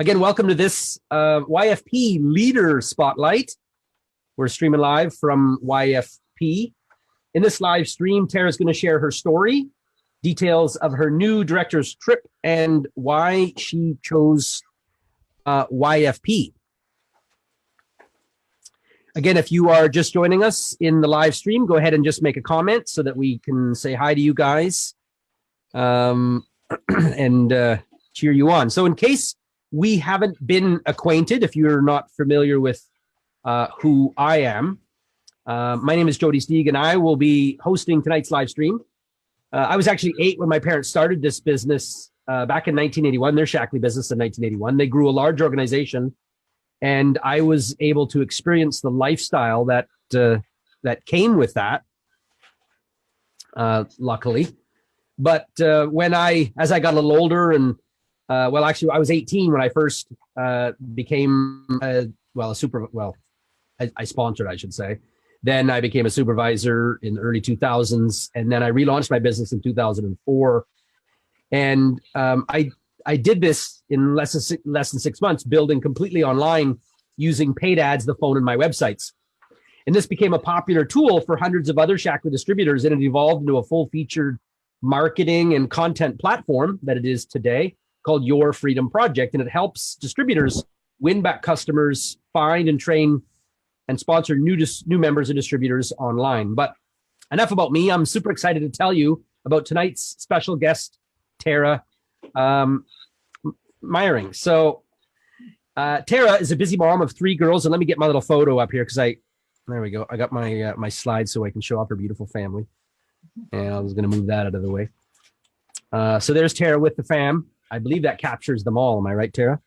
Again, welcome to this YFP Leader Spotlight. We're streaming live from YFP. In this live stream, Tara's going to share her story, details of her new director's trip, and why she chose YFP. Again, if you are just joining us in the live stream, go ahead and just make a comment so that we can say hi to you guys and cheer you on. So in case we haven't been acquainted, if you're not familiar with who I am, my name is Jody Steeg, and I will be hosting tonight's live stream. I was actually 8 when my parents started this business back in 1981, their Shaklee business in 1981. They grew a large organization, and I was able to experience the lifestyle that came with that, luckily. But as I got a little older and actually, I was 18 when I first became I sponsored, I should say. Then I became a supervisor in the early 2000s, and then I relaunched my business in 2004. And I did this in less than 6 months, building completely online using paid ads, the phone, and my websites. And this became a popular tool for hundreds of other Shaklee distributors, and it evolved into a full-featured marketing and content platform that it is today, called Your Freedom Project, and it helps distributors win back customers, find and train and sponsor new members and distributors online. But enough about me. I'm super excited to tell you about tonight's special guest, Tara Meiring. So Tara is a busy mom of 3 girls, and let me get my little photo up here because there we go. I got my my slide so I can show off her beautiful family, and I was going to move that out of the way. So there's Tara with the fam. I believe that captures them all. Am I right, Tara?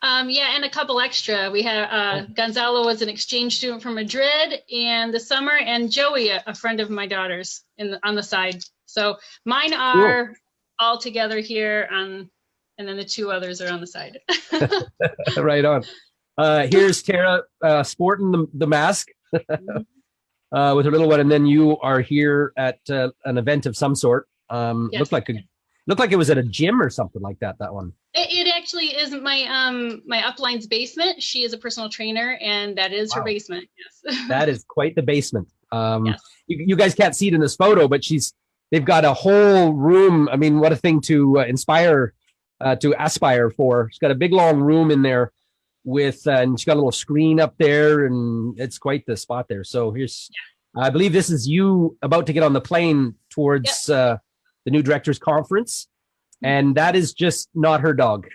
Yeah, and a couple extra. We have Gonzalo was an exchange student from Madrid in the summer, and Joey, a friend of my daughter's, on the side. So mine are all together here, and then the 2 others are on the side. Right on. Here's Tara sporting the mask with her little one, and then you are here at an event of some sort. Yes. Looked like it was at a gym or something like that. That one. It actually is my upline's basement. She is a personal trainer, and that is her basement. Yes. That is quite the basement. Yes. You guys can't see it in this photo, but they've got a whole room. I mean, what a thing to aspire for. She's got a big long room in there and she's got a little screen up there, and it's quite the spot there. So I believe this is you about to get on the plane towards the new directors conference, and that is just not her dog.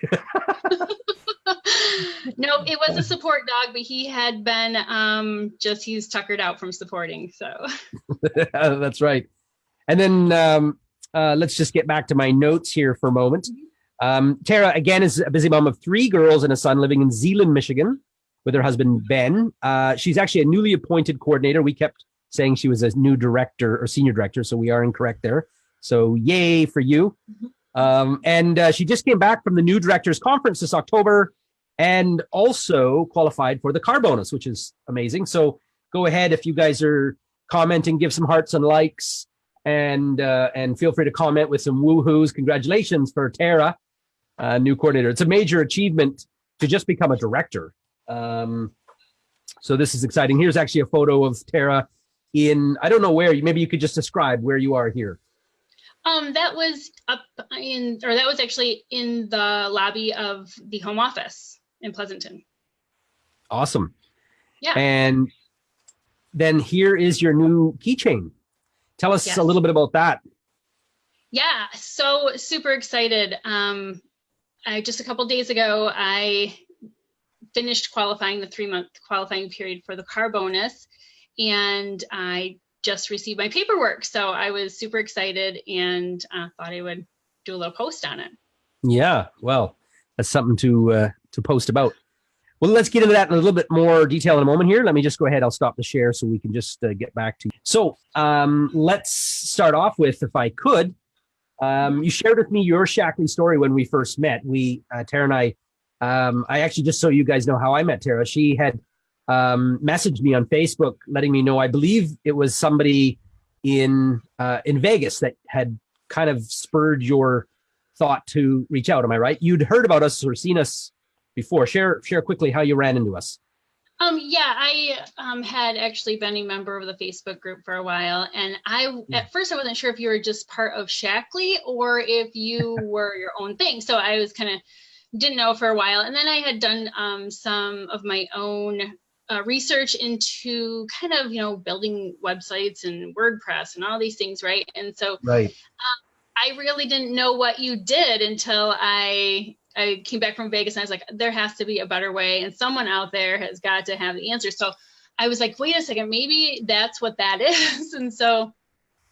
No, it was a support dog, but he had been he's tuckered out from supporting. So that's right. And then let's just get back to my notes here for a moment. Tara, again, is a busy mom of 3 girls and a son living in Zeeland, Michigan with her husband, Ben. She's actually a newly appointed coordinator. We kept saying she was a new director or senior director, so we are incorrect there. So yay for you. And she just came back from the new directors conference this October and also qualified for the car bonus, which is amazing. So go ahead, if you guys are commenting, give some hearts and likes, and feel free to comment with some woohoos. Congratulations for Tara, new coordinator. It's a major achievement to just become a director. So this is exciting. Here's actually a photo of Tara I don't know where, maybe you could just describe where you are here. That was actually in the lobby of the home office in Pleasanton. Awesome. Yeah. And then here is your new keychain. Tell us a little bit about that. Yeah, so super excited. Just a couple days ago, I finished qualifying the 3-month qualifying period for the car bonus, and I just received my paperwork. So I was super excited and thought I would do a little post on it. Yeah, well, that's something to post about. Well, let's get into that in a little bit more detail in a moment here. Let me just go ahead. I'll stop the share so we can just get back to you. So let's start off with, if I could, you shared with me your Shaklee story when we first met. Tara and I actually, just so you guys know how I met Tara, she had messaged me on Facebook letting me know, I believe it was somebody in Vegas that had kind of spurred your thought to reach out. Am I right? You'd heard about us or seen us before. Share quickly how you ran into us. Yeah, I had actually been a member of the Facebook group for a while, and at first I wasn't sure if you were just part of Shaklee or if you were your own thing. So I was kind of didn't know for a while, and then I had done some of my own research into kind of building websites and WordPress and all these things, right? And so right. I really didn't know what you did until I came back from Vegas, and I was like, there has to be a better way, and someone out there has got to have the answer. So I was like, wait a second, maybe that's what that is. And so,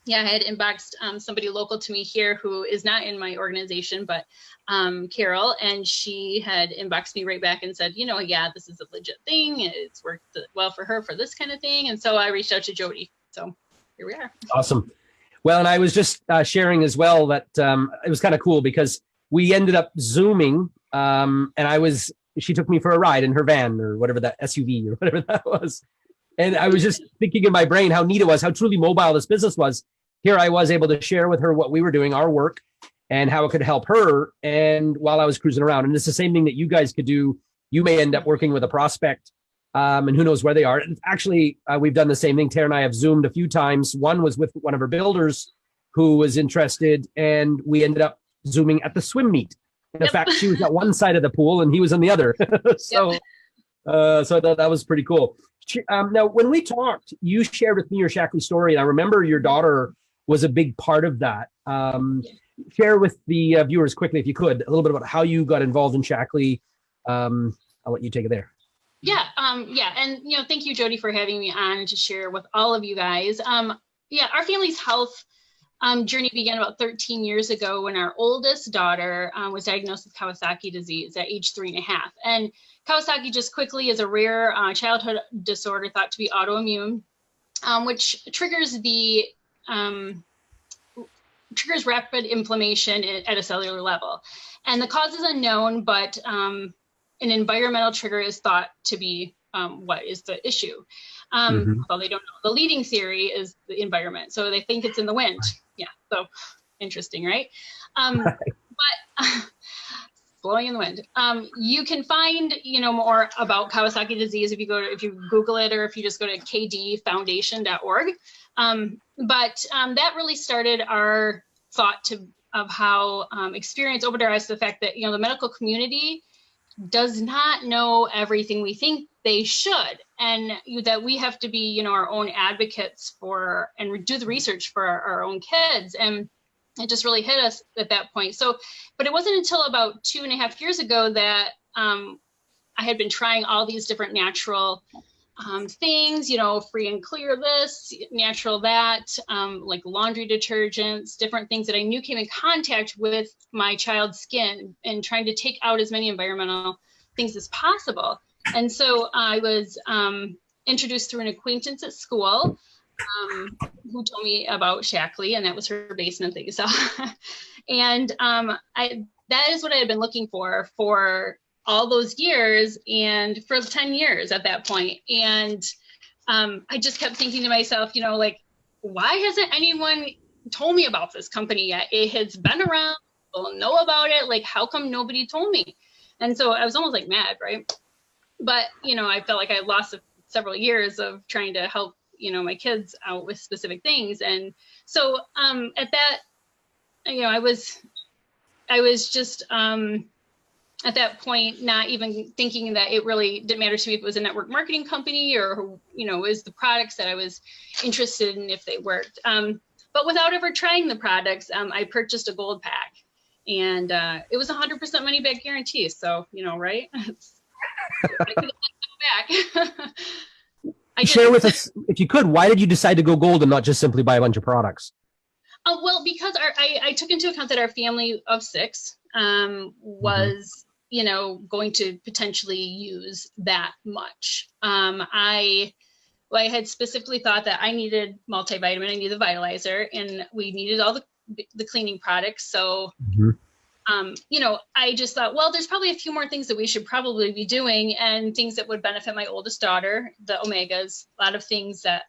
yeah, I had inboxed somebody local to me here who is not in my organization, but Carol, and she had inboxed me right back and said, yeah, this is a legit thing. It's worked well for her for this kind of thing. And so I reached out to Jody. So here we are. Awesome. Well, and I was just sharing as well that it was kind of cool because we ended up Zooming, and she took me for a ride in her van or whatever, that SUV or whatever that was. And I was just thinking in my brain how neat it was, how truly mobile this business was. Here I was able to share with her what we were doing, our work, and how it could help her. And while I was cruising around, and it's the same thing that you guys could do. You may end up working with a prospect, and who knows where they are. And actually, we've done the same thing. Tara and I have Zoomed a few times. One was with one of her builders who was interested, and we ended up Zooming at the swim meet. In fact, she was at one side of the pool and he was on the other. So that was pretty cool. Now, when we talked, you shared with me your Shaklee story, and I remember your daughter was a big part of that. Share with the viewers quickly, if you could, a little bit about how you got involved in Shaklee. I'll let you take it there. Yeah, and thank you, Jody, for having me on to share with all of you guys. Our family's health journey began about 13 years ago when our oldest daughter was diagnosed with Kawasaki disease at age 3.5. And Kawasaki just quickly is a rare childhood disorder thought to be autoimmune, which triggers rapid inflammation at a cellular level. And the cause is unknown, but an environmental trigger is thought to be what is the issue. Although they don't know. The leading theory is the environment. So they think it's in the wind. Yeah. So interesting, right? But blowing in the wind. You can find, more about Kawasaki disease if you Google it, or if you just go to kdfoundation.org. But that really started our thought of how opened our eyes to the fact that, the medical community does not know everything we think they should, and that we have to be, our own advocates for and do the research for our own kids. And it just really hit us at that point. So, but it wasn't until about 2.5 years ago that I had been trying all these different natural things, free and clear this, natural that, like laundry detergents, different things that I knew came in contact with my child's skin, and trying to take out as many environmental things as possible. And so I was introduced through an acquaintance at school who told me about Shaklee, and that was her basement that you saw. And that is what I had been looking for all those years, and for 10 years at that point. And I just kept thinking to myself, why hasn't anyone told me about this company yet? It has been around, people know about it. Like, how come nobody told me? And so I was almost like mad, right? But, I felt like I lost several years of trying to help, my kids out with specific things. And so at that, I was just at that point, not even thinking that it really didn't matter to me if it was a network marketing company or, was the products that I was interested in, if they worked. But without ever trying the products, I purchased a gold pack, and it was 100% money back guarantee. So, right? I could have go back. Share with us, if you could, why did you decide to go gold and not just simply buy a bunch of products? Well, because I took into account that our family of 6 was, going to potentially use that much. I had specifically thought that I needed multivitamin, I needed the vitalizer, and we needed all the cleaning products. So, I just thought, well, there's probably a few more things that we should probably be doing, and things that would benefit my oldest daughter, the omegas, a lot of things that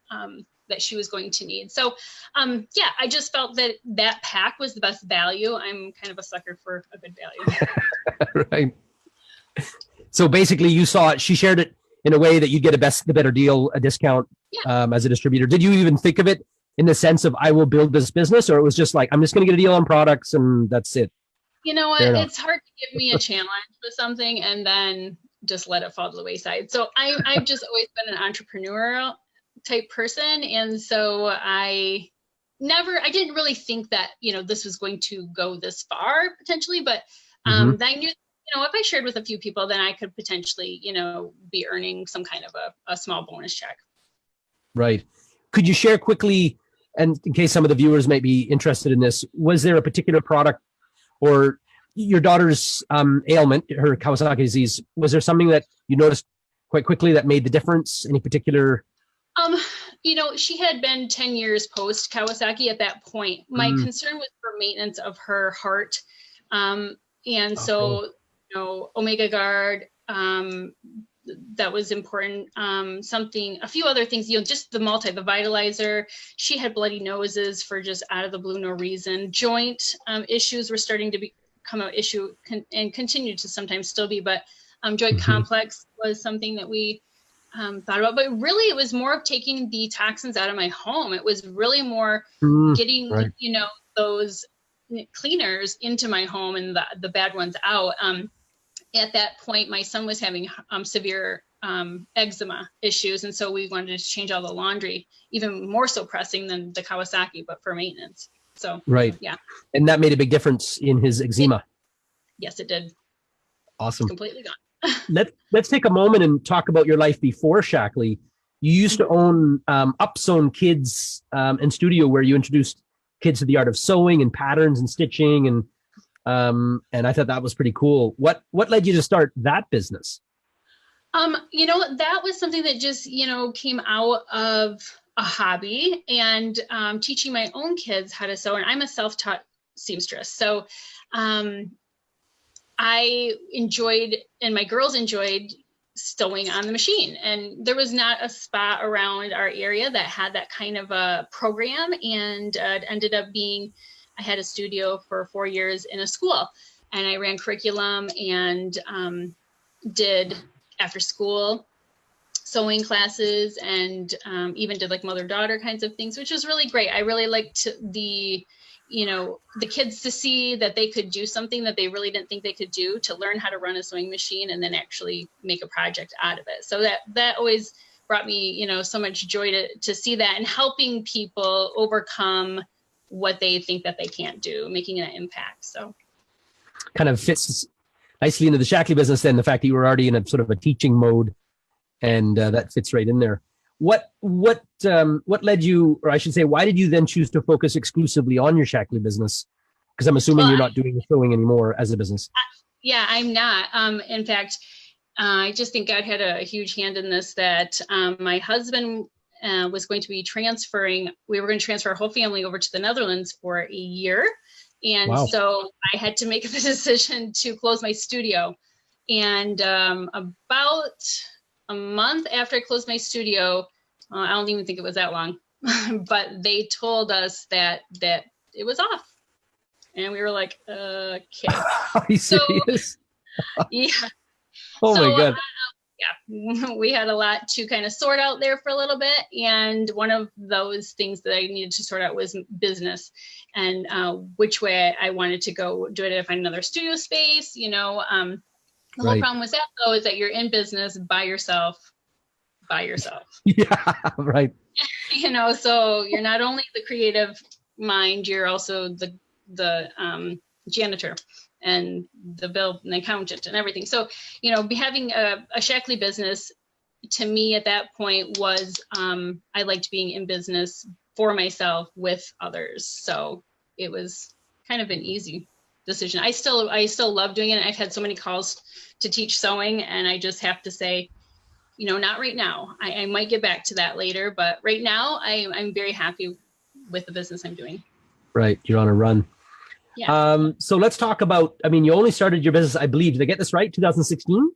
she was going to need. So, I just felt that pack was the best value. I'm kind of a sucker for a good value. Right. So basically you saw it, she shared it in a way that you'd get the better deal, a discount as a distributor. Did you even think of it in the sense of I will build this business, or it was just like, I'm just going to get a deal on products and that's it? You know what? It's hard to give me a challenge with something and then just let it fall to the wayside. So I've just always been an entrepreneurial type person. And so I didn't really think that, this was going to go this far potentially, but I knew, if I shared with a few people, then I could potentially, be earning some kind of a small bonus check. Right. Could you share quickly, and in case some of the viewers might be interested in this, was there a particular product or your daughter's ailment, her Kawasaki disease, was there something that you noticed quite quickly that made the difference? Any particular? She had been 10 years post Kawasaki at that point. My concern was for maintenance of her heart. So, Omega Guard, that was important. A few other things, just the vitalizer. She had bloody noses for just out of the blue, no reason. Joint issues were starting to become an issue and continue to sometimes still be, but joint complex was something that we thought about. But really, it was more of taking the toxins out of my home. It was really more getting, those cleaners into my home and the bad ones out. At that point, my son was having severe eczema issues. And so we wanted to change all the laundry, even more so pressing than the Kawasaki, but for maintenance. So, yeah. And that made a big difference in his eczema. Yes, it did. Awesome. It's completely gone. Let's take a moment and talk about your life before Shaklee. You used to own Upsewn Kids and Studio, where you introduced kids to the art of sewing and patterns and stitching, and I thought that was pretty cool. What led you to start that business? That was something that just came out of a hobby and teaching my own kids how to sew. And I'm a self-taught seamstress, so I enjoyed, and my girls enjoyed, sewing on the machine. And there was not a spot around our area that had that kind of a program. And it ended up being, I had a studio for 4 years in a school, and I ran curriculum and did after school sewing classes, and even did like mother-daughter kinds of things, which was really great. I really liked the kids to see that they could do something that they really didn't think they could do, to learn how to run a sewing machine and then actually make a project out of it. So that always brought me, so much joy to see that, and helping people overcome what they think that they can't do, making an impact. So kind of fits nicely into the Shaklee business then, the fact that you were already in a sort of a teaching mode, and that fits right in there. What led you, or I should say, why did you then choose to focus exclusively on your Shaklee business? Because I'm assuming you're not doing the sewing anymore as a business. Yeah, I'm not. In fact, I just think God had a huge hand in this, that my husband was going to be transferring. We were going to transfer our whole family over to the Netherlands for a year. And so I had to make the decision to close my studio. And about a month after I closed my studio, I don't even think it was that long, but they told us that it was off. And we were like, okay. Are you serious? Yeah. Oh my God. Yeah, we had a lot to kind of sort out there for a little bit. And one of those things that I needed to sort out was business, and which way I wanted to go. Do I find another studio space? The whole problem with that, though, is that you're in business by yourself. Yeah, right. So you're not only the creative mind, you're also the janitor and the bill and accountant and everything. So, having a Shaklee business, to me at that point was, I liked being in business for myself with others. So it was kind of an easy decision. I still love doing it. I've had so many calls to teach sewing, and I just have to say, not right now. I might get back to that later, but right now I'm very happy with the business I'm doing. Right. You're on a run. Yeah. So let's talk about, you only started your business, I believe, did I get this right? 2016?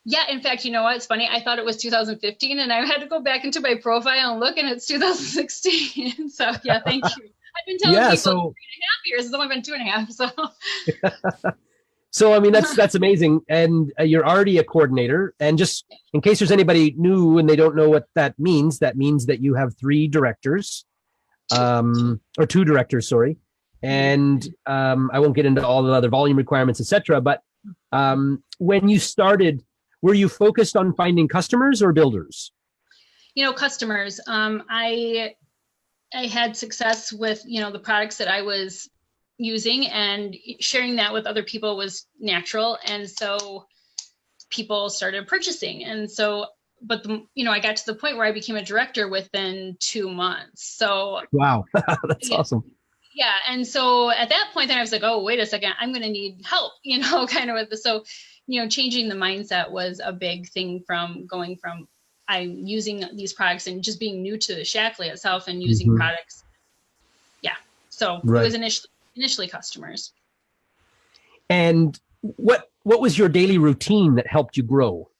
Yeah. In fact, you know what? It's funny. I thought it was 2015, and I had to go back into my profile and look, and it's 2016. So yeah, thank you. I've been telling people 3.5 years. It's only been 2.5. So So, I mean, that's amazing. And you're already a coordinator. And just in case there's anybody new and they don't know what that means that you have three directors, or two directors, sorry. And I won't get into all the other volume requirements, etc. But when you started, were you focused on finding customers or builders? Customers. I had success with, the products that I was using, and sharing that with other people was natural. And so people started purchasing. And so, but I got to the point where I became a director within 2 months. So wow, that's awesome. Yeah. And so at that point, then I was like, oh, wait a second, I'm going to need help, kind of with this. So, changing the mindset was a big thing, from going from I'm using these products and just being new to Shaklee itself and using products. Yeah. So right. It was initially customers. And what was your daily routine that helped you grow?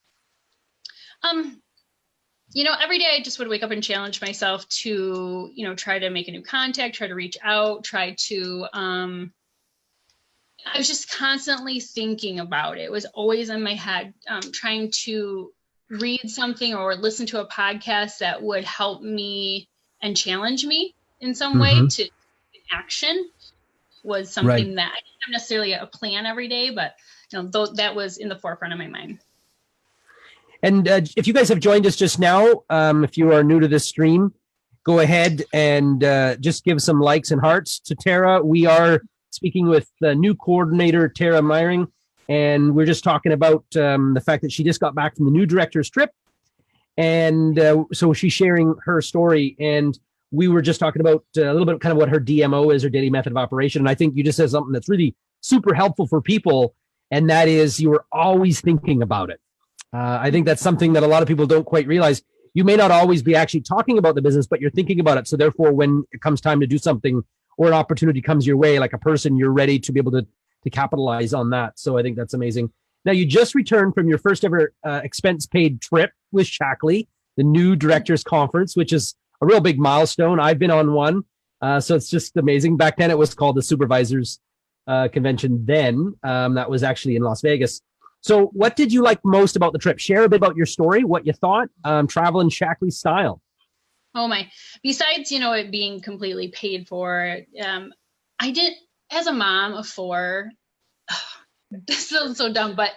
Every day I just would wake up and challenge myself to, try to make a new contact, try to reach out, try to, I was just constantly thinking about it. It was always in my head, trying to read something or listen to a podcast that would help me and challenge me in some way to action was something right. that I didn't have necessarily a plan every day, but that was in the forefront of my mind. And if you guys have joined us just now, if you are new to this stream, go ahead and just give some likes and hearts to Tara. We are speaking with the new coordinator, Tara Meiring, and we're just talking about the fact that she just got back from the new director's trip. And so she's sharing her story. And we were just talking about a little bit kind of what her DMO is, her daily method of operation. And I think you just said something that's really super helpful for people. And that is, you are always thinking about it. I think that's something that a lot of people don't quite realize. You may not always be actually talking about the business, but you're thinking about it. So therefore, when it comes time to do something or an opportunity comes your way, like a person, you're ready to be able to capitalize on that. So I think that's amazing. Now, you just returned from your first ever expense paid trip with Shaklee, the new directors conference, which is a real big milestone. I've been on one. So it's just amazing. Back then it was called the Supervisors Convention then. That was actually in Las Vegas. So what did you like most about the trip? Share a bit about your story, what you thought, travel in Shaklee style. Oh my, besides, it being completely paid for, I did, as a mom of 4, this sounds so dumb, but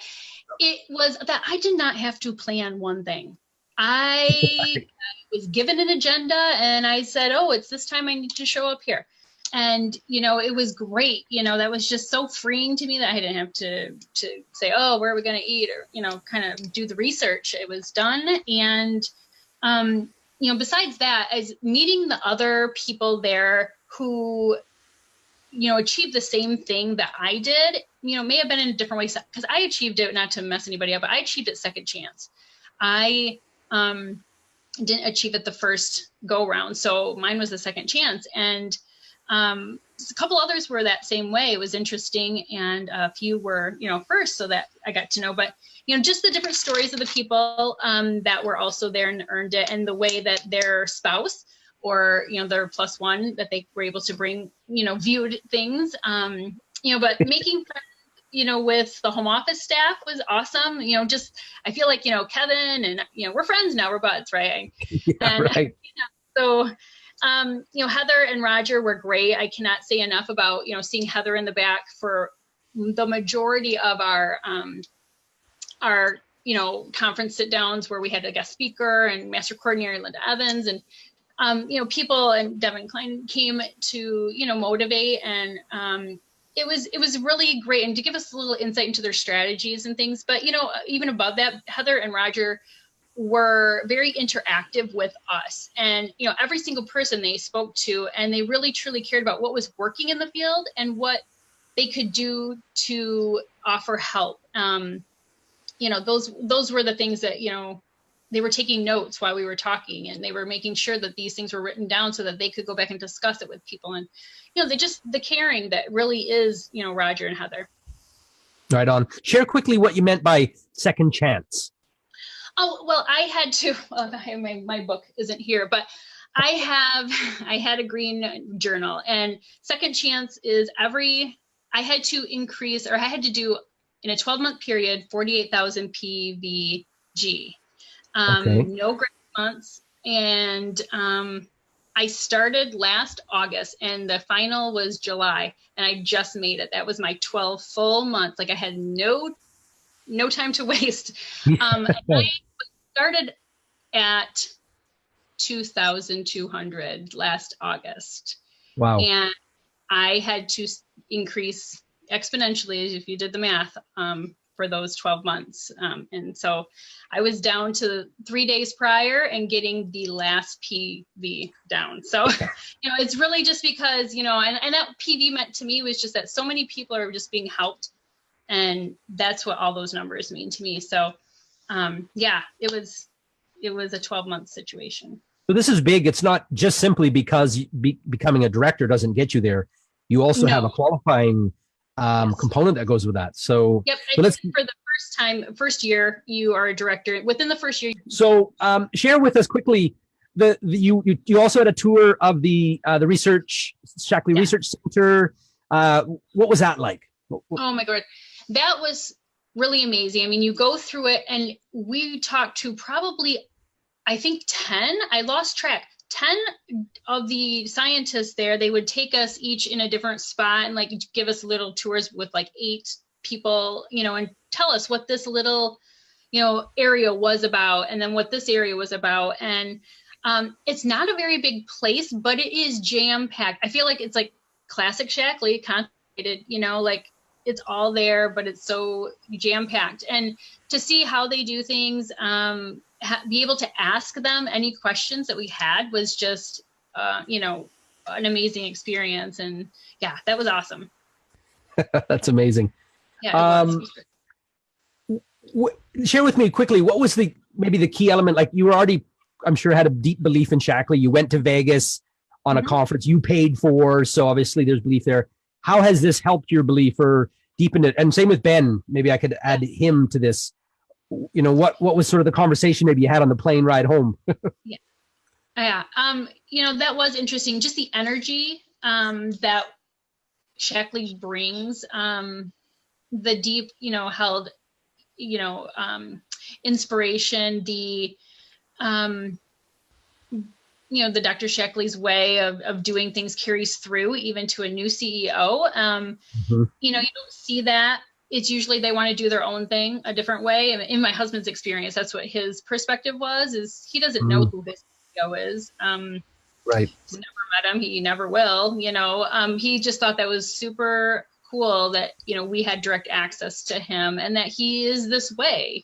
it was that I did not have to plan one thing. I was given an agenda and I said, oh, it's this time I need to show up here. And, it was great. That was just so freeing to me that I didn't have to say, oh, where are we going to eat? Or, kind of do the research. It was done. And, besides that, as meeting the other people there who, achieved the same thing that I did, may have been in a different way, because I achieved it, not to mess anybody up, but I achieved it second chance. I didn't achieve it the first go round. So mine was the second chance. And a couple others were that same way. It was interesting. And a few were, first, so that I got to know, but, just the different stories of the people that were also there and earned it, and the way that their spouse or, their plus one that they were able to bring, viewed things, but making friends, with the home office staff was awesome. I feel like, Kevin and, we're friends now, we're buds, right? Yeah, and, right. So, Heather and Roger were great. I cannot say enough about, seeing Heather in the back for the majority of our conference sit downs, where we had a guest speaker and master coordinator, Linda Evans, and, people, and Devin Klein came to, motivate, and, it was really great, and to give us a little insight into their strategies and things. But, even above that, Heather and Roger were very interactive with us, and, every single person they spoke to, and they really truly cared about what was working in the field and what they could do to offer help. Those were the things that, they were taking notes while we were talking, and they were making sure that these things were written down so that they could go back and discuss it with people. And, the caring that really is, Roger and Heather. Right on. Share quickly what you meant by second chance. Oh, well, I had to, my book isn't here, but I had a green journal, and second chance is I had to increase, or I had to do in a 12-month period, 48,000 PVG. Okay. No great months. And I started last August and the final was July, and I just made it. That was my 12 full months. Like I had no time to waste. And I started at 2,200 last August. Wow. And I had to increase exponentially, if you did the math, for those 12 months. And so I was down to 3 days prior and getting the last PV down. So, it's really just because, and that PV meant to me was just that so many people are just being helped. And that's what all those numbers mean to me. So, it was a 12-month situation. So this is big. It's not just simply because becoming a director doesn't get you there. You also have a qualifying component that goes with that. So, yep. So for the first year, you are a director. Within the first year. So share with us quickly. You also had a tour of the Shaklee Research Center. What was that like? Oh my God, that was really amazing. I mean, you go through it, and we talked to probably, I think 10. I lost track. 10 of the scientists there. They would take us each in a different spot and like give us little tours with like 8 people, and tell us what this little, area was about, and then what this area was about. And it's not a very big place, but it is jam packed. I feel like it's like classic Shaklee, concentrated, like it's all there, but it's so jam packed. And to see how they do things, be able to ask them any questions that we had was just, an amazing experience. And yeah, that was awesome. That's amazing. Yeah. Share with me quickly, what was maybe the key element? Like you were already, I'm sure, had a deep belief in Shaklee. You went to Vegas on a conference you paid for. So obviously there's belief there. How has this helped your belief or deepened it? And same with Ben, maybe I could add him to this. What was sort of the conversation maybe you had on the plane ride home? Yeah. That was interesting. Just the energy that Shaklee brings, the deep, held, inspiration, the the Dr. Shaklee's way of doing things carries through even to a new CEO. You don't see that. It's usually they want to do their own thing a different way. And in my husband's experience, that's what his perspective is he doesn't know who this CEO is. Right. He's never met him. He never will, he just thought that was super cool that, we had direct access to him and that he is this way,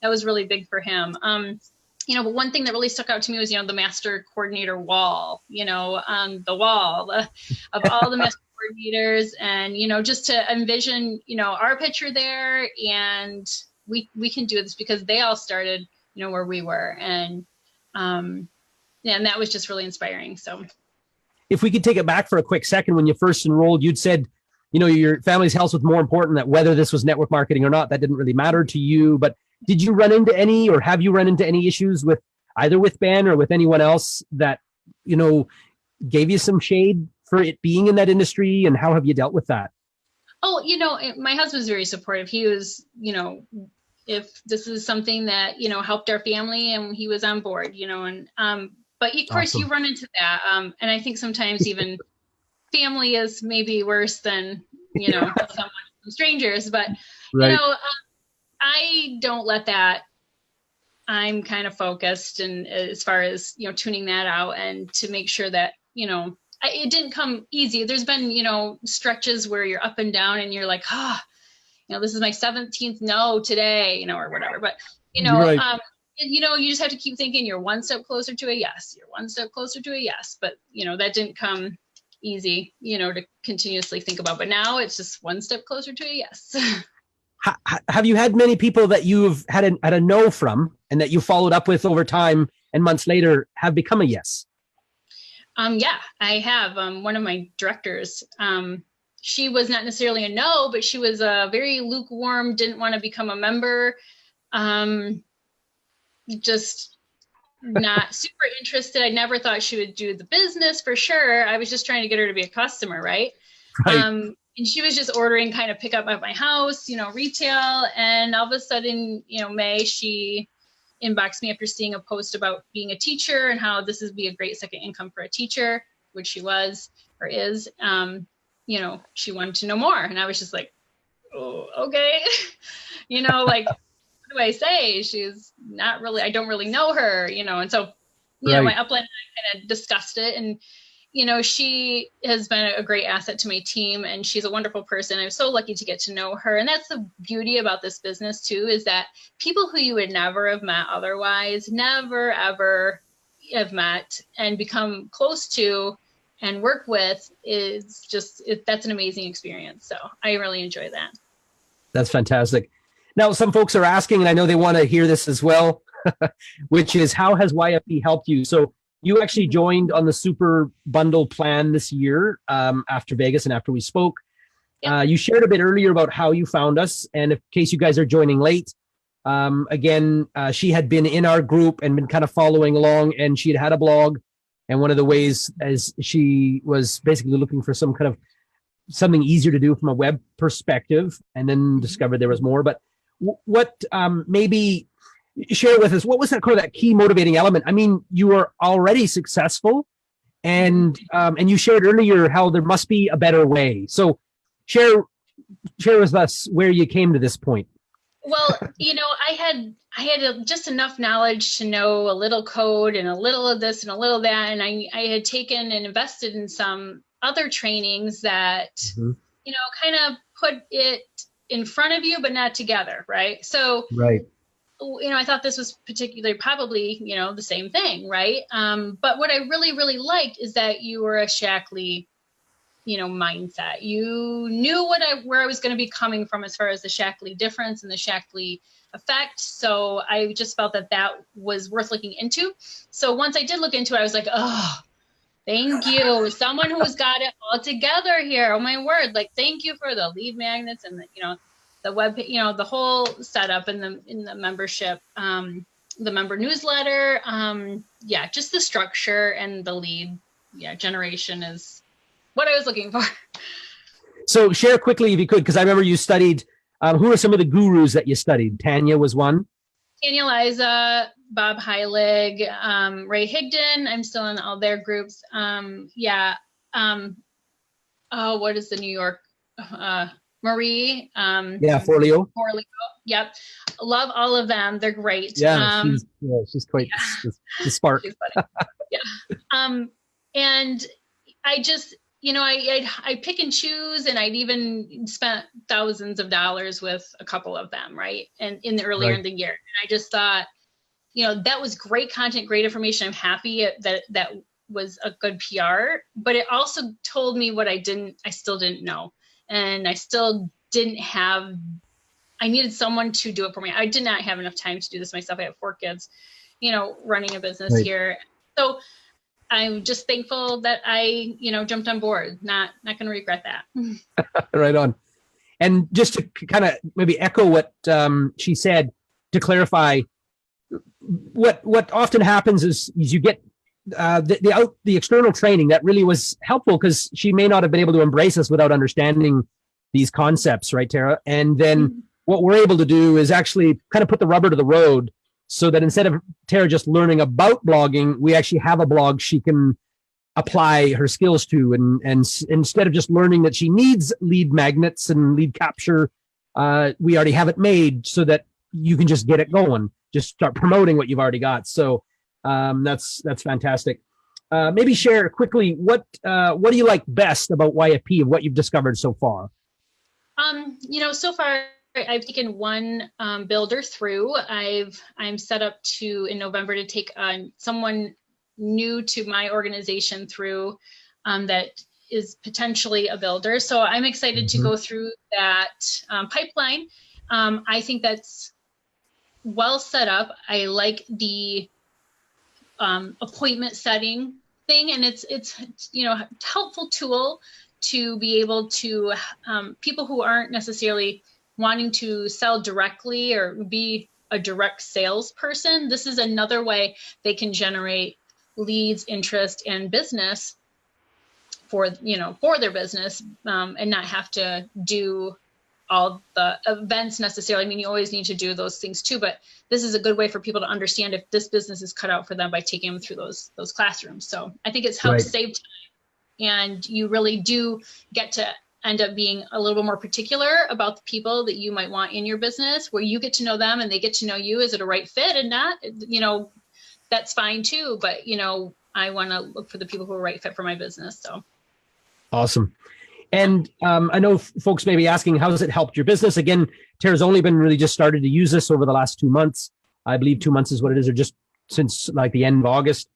that was really big for him. But one thing that really stuck out to me was, the master coordinator wall, the wall of all the master coordinators, and, just to envision, our picture there, and we can do this because they all started, where we were. And that was just really inspiring. So if we could take it back for a quick second, when you first enrolled, you'd said, your family's health was more important, that whether this was network marketing or not, that didn't really matter to you. But did you run into any, or have you run into any issues with either with Ben or with anyone else that, gave you some shade for it being in that industry? And how have you dealt with that? Oh, my husband's very supportive. He was, if this is something that, helped our family, and he was on board, and, but of course you run into that. And I think sometimes even family is maybe worse than, some strangers, but, right. I don't let that. I'm kind of focused, and as far as, tuning that out, and to make sure that, it didn't come easy. There's been, stretches where you're up and down and you're like, this is my 17th no today, or whatever. But, right. You just have to keep thinking you're one step closer to a yes. You're one step closer to a yes. But, that didn't come easy, to continuously think about. But now it's just one step closer to a yes. Have you had many people that you've had a no from, and that you followed up with over time and months later have become a yes? Yeah, I have. One of my directors, she was not necessarily a no, but she was very lukewarm, didn't want to become a member, just not super interested. I never thought she would do the business for sure. I was just trying to get her to be a customer, right? Right. and she was just ordering kind of pick up at my house, retail. And all of a sudden, May, she inboxed me after seeing a post about being a teacher and how this would be a great second income for a teacher, which she was or is. She wanted to know more. And I was just like, oh, okay. Like, what do I say? She's not really, I don't really know her, and so, my upline and I kind of discussed it. And, she has been a great asset to my team, and she's a wonderful person. I'm so lucky to get to know her. And that's the beauty about this business too, is that people who you would never have met otherwise, never, ever have met and become close to and work with that's an amazing experience. So I really enjoy that. That's fantastic. Now, some folks are asking, and I know they want to hear this as well, which is, how has YFP helped you? So you actually joined on the Super Bundle plan this year after Vegas and after we spoke. Yep. You shared a bit earlier about how you found us. And in case you guys are joining late, again, she had been in our group and been kind of following along, and she had a blog. And one of the ways as she was basically looking for some kind of something easier to do from a web perspective, and then discovered there was more. But what maybe share with us, what was that kind of that key motivating element? I mean, you were already successful, and you shared earlier how there must be a better way. So share with us where you came to this point. Well, I had just enough knowledge to know a little code and a little of this and a little of that. And I had taken and invested in some other trainings that, kind of put it in front of you, but not together. Right. So, right. I thought this was particularly probably, the same thing. Right. But what I really, really liked is that you were a Shaklee, mindset. You knew where I was going to be coming from as far as the Shaklee difference and the Shaklee effect. So I just felt that was worth looking into. So once I did look into it, I was like, oh, thank you. Someone who's got it all together here. Oh my word. Like, thank you for the lead magnets and the web, the whole setup in the membership, the member newsletter. Just the structure and the lead generation is what I was looking for. So share quickly if you could, because I remember you studied, who are some of the gurus that you studied? Tanya was one. Tanya Liza, Bob Heilig, Ray Higdon. I'm still in all their groups. What is the New York? Marie. Forleo. Yep. Love all of them. They're great. Yeah, she's quite the spark. She's funny. Yeah. And I just, I pick and choose, and I'd even spent thousands of dollars with a couple of them, right? And in the earlier in the year. And I just thought, that was great content, great information. I'm happy that was a good PR, but it also told me what I still didn't know. And I still I needed someone to do it for me. I did not have enough time to do this myself. I have 4 kids, running a business here. So I'm just thankful that I, jumped on board. Not going to regret that. Right on. And just to kind of maybe echo what she said, to clarify, what often happens is you get the external training that really was helpful, because she may not have been able to embrace us without understanding these concepts, right, Tara? And then what we're able to do is actually kind of put the rubber to the road, so that instead of Tara just learning about blogging, we actually have a blog she can apply her skills to. And instead of just learning that she needs lead magnets and lead capture, we already have it made so that you can just get it going, just start promoting what you've already got. So that's fantastic. Maybe share quickly, what do you like best about YFP and what you've discovered so far? So far I've taken one builder through. I'm set up in November to take someone new to my organization through that is potentially a builder. So I'm excited to go through that pipeline. I think that's well set up. I like the appointment setting thing, and it's a helpful tool to be able to people who aren't necessarily wanting to sell directly or be a direct salesperson. This is another way they can generate leads, interest, and business for their business, and not have to do all the events necessarily. I mean, you always need to do those things too, but this is a good way for people to understand if this business is cut out for them by taking them through those classrooms. So I think it's helped save time, and you really do get to end up being a little bit more particular about the people that you might want in your business, where you get to know them and they get to know you. Is it a right fit? And not, that's fine too. But, I want to look for the people who are right fit for my business. So. Awesome. And I know folks may be asking, how has it helped your business? Again, Tara's only been really just started to use this over the last 2 months. I believe 2 months is what it is, or just since like the end of August.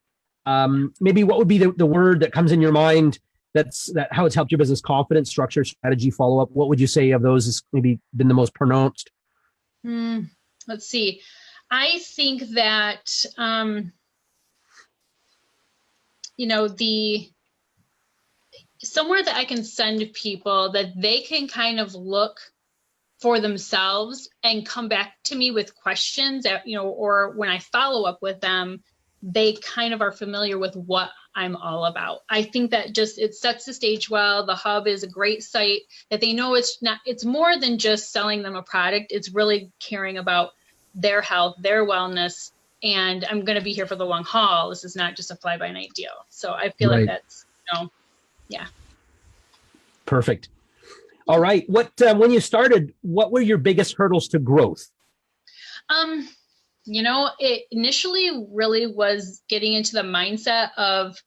Maybe what would be the word that comes in your mind that how it's helped your business? Confidence, structure, strategy, follow-up. What would you say of those has maybe been the most pronounced? Let's see. I think that, somewhere that I can send people that they can kind of look for themselves and come back to me with questions that, or when I follow up with them, they kind of are familiar with what I'm all about. I think that it sets the stage well. The hub is a great site that they know it's more than just selling them a product. It's really caring about their health, their wellness, and I'm going to be here for the long haul. This is not just a fly by night deal. So I feel like that's, yeah. Perfect. All right. What, when you started, what were your biggest hurdles to growth? It initially really was getting into the mindset of,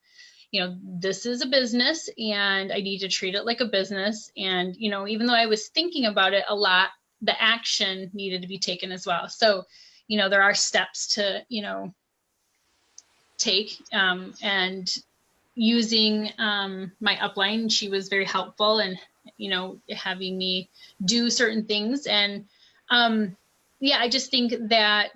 this is a business and I need to treat it like a business. And, even though I was thinking about it a lot, the action needed to be taken as well. So, there are steps to, take, and using my upline, she was very helpful and, having me do certain things. And I just think that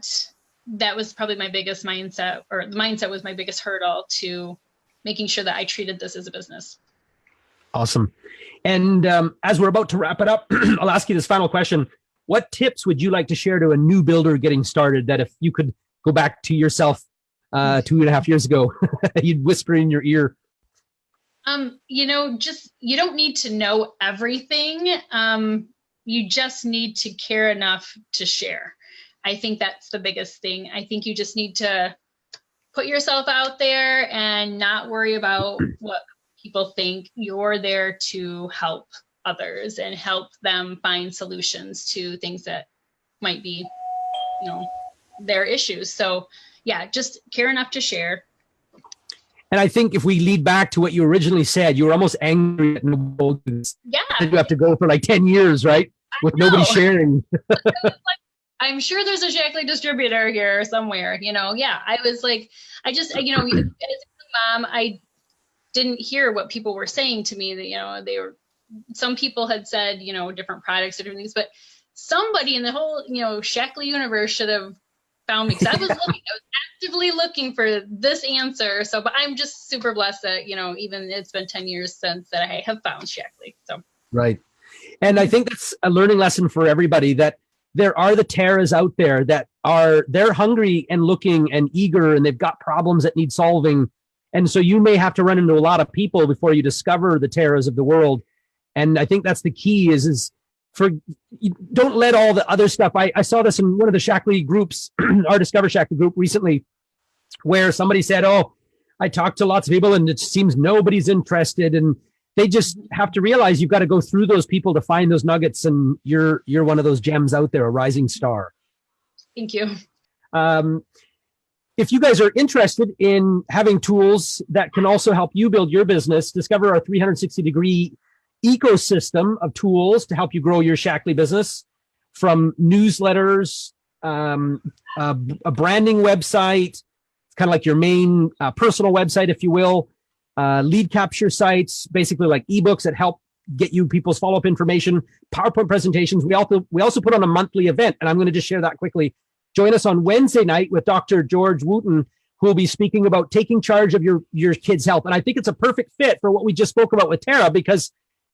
was probably my biggest mindset, or the mindset was my biggest hurdle to making sure that I treated this as a business. Awesome. And as we're about to wrap it up, I'll ask you this final question. What tips would you like to share to a new builder getting started that if you could go back to yourself 2.5 years ago, you'd whisper in your ear? You don't need to know everything. You just need to care enough to share. I think that's the biggest thing. I think you just need to put yourself out there and not worry about what people think. You're there to help others and help them find solutions to things that might be, their issues. So just care enough to share. And I think if we lead back to what you originally said, you were almost angry at nobody. Yeah. You have to go for like 10 years, right? With nobody sharing. I'm sure there's a Shaklee distributor here somewhere, I was like, as a mom, I didn't hear what people were saying to me that, some people had said, different products, different things, but somebody in the whole, Shaklee universe should have found me, because I was actively looking for this answer. So, but I'm just super blessed that, even it's been 10 years since that I have found Shaklee. So. Right. And I think that's a learning lesson for everybody, that there are the Taras out there that they're hungry and looking and eager, and they've got problems that need solving. And so you may have to run into a lot of people before you discover the Taras of the world. And I think that's the key is don't let all the other stuff. I saw this in one of the Shaklee groups, our Discover Shaklee group recently, where somebody said, I talked to lots of people and it seems nobody's interested. And they just have to realize you've got to go through those people to find those nuggets. And you're one of those gems out there, a rising star. Thank you. If you guys are interested in having tools that can also help you build your business, discover our 360-degree ecosystem of tools to help you grow your Shaklee business, from newsletters, a branding website, kind of like your main personal website, if you will, lead capture sites, basically like ebooks that help get you people's follow-up information, PowerPoint presentations. We also put on a monthly event, and I'm going to just share that quickly. Join us on Wednesday night with Dr. George Wooten, who will be speaking about taking charge of your kids' health. And I think it's a perfect fit for what we just spoke about with Tara, because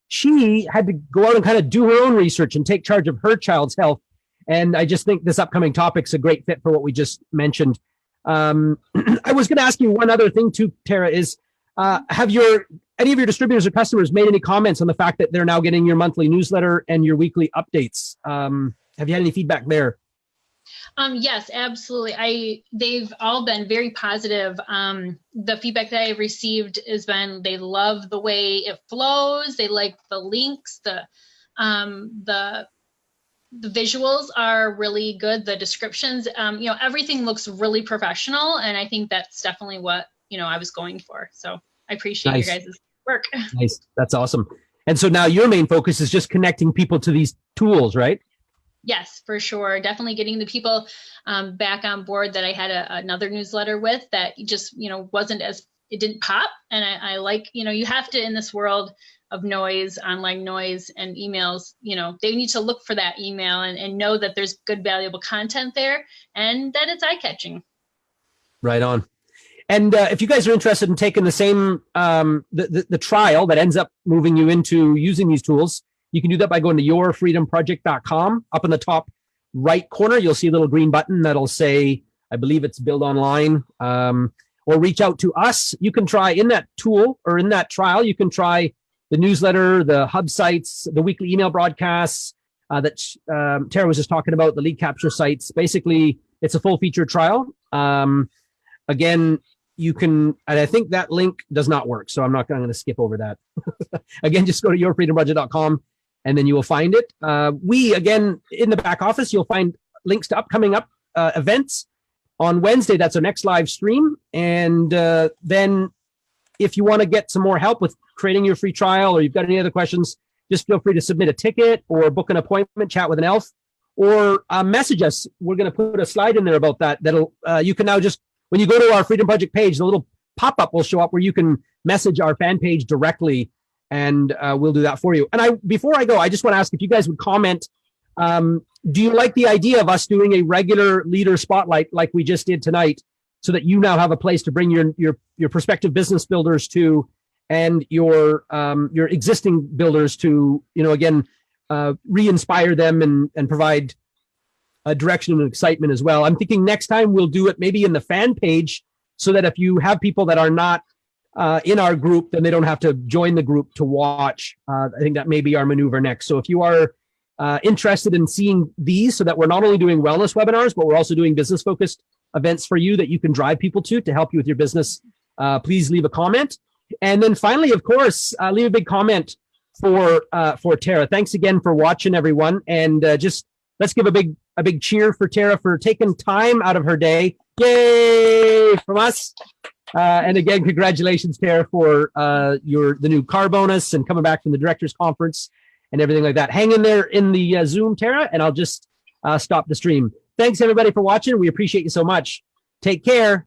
she had to go out and kind of do her own research and take charge of her child's health. And I just think this upcoming topic's a great fit for what we just mentioned. I was going to ask you one other thing too, Tara, is have your any of your distributors or customers made any comments on the fact that they're now getting your monthly newsletter and your weekly updates? Have you had any feedback there? Yes, absolutely. They've all been very positive. The feedback that I've received has been they love the way it flows. They like the links. The visuals are really good. The descriptions, everything looks really professional, and I think that's definitely what I was going for. So I appreciate your guys' work. Nice, that's awesome. And so now your main focus is just connecting people to these tools, right? Yes, for sure. Definitely getting the people back on board that I had another newsletter with that just, wasn't it didn't pop. And I like, you have to, in this world of noise, online noise and emails, they need to look for that email and know that there's good, valuable content there and that it's eye-catching. Right on. And if you guys are interested in taking the same, the trial that ends up moving you into using these tools, you can do that by going to yourfreedomproject.com. Up in the top right corner, you'll see a little green button that'll say, I believe it's Build Online, or reach out to us. You can try in that tool or in that trial, you can try the newsletter, the hub sites, the weekly email broadcasts that Tara was just talking about, the lead capture sites. Basically, it's a full feature trial. Again, you can, and I think that link does not work, so I'm going to skip over that. Again, just go to yourfreedombudget.com and then you will find it. Again, in the back office, you'll find links to upcoming events. On Wednesday, that's our next live stream. And then if you want to get some more help with creating your free trial or you've got any other questions, just feel free to submit a ticket or book an appointment, chat with an elf, or message us. We're going to put a slide in there about that. You can now just, when you go to our Freedom Project page, the little pop-up will show up where you can message our fan page directly, and we'll do that for you. And before I go, I just want to ask if you guys would comment. Do you like the idea of us doing a regular leader spotlight like we just did tonight, so that you now have a place to bring your prospective business builders to, and your existing builders to, again, re-inspire them and provide a direction and excitement as well. I'm thinking next time we'll do it maybe in the fan page, so that if you have people that are not in our group, then they don't have to join the group to watch. I think that may be our maneuver next. So if you are interested in seeing these, so that we're not only doing wellness webinars, but we're also doing business focused events for you that you can drive people to help you with your business, please leave a comment. And then finally, of course, leave a big comment for Tara. Thanks again for watching, everyone. And just let's give a big cheer for Tara for taking time out of her day. Yay from us. And again, congratulations, Tara, for the new car bonus and coming back from the director's conference and everything like that. Hang in there in the Zoom, Tara, and I'll just stop the stream. Thanks, everybody, for watching. We appreciate you so much. Take care.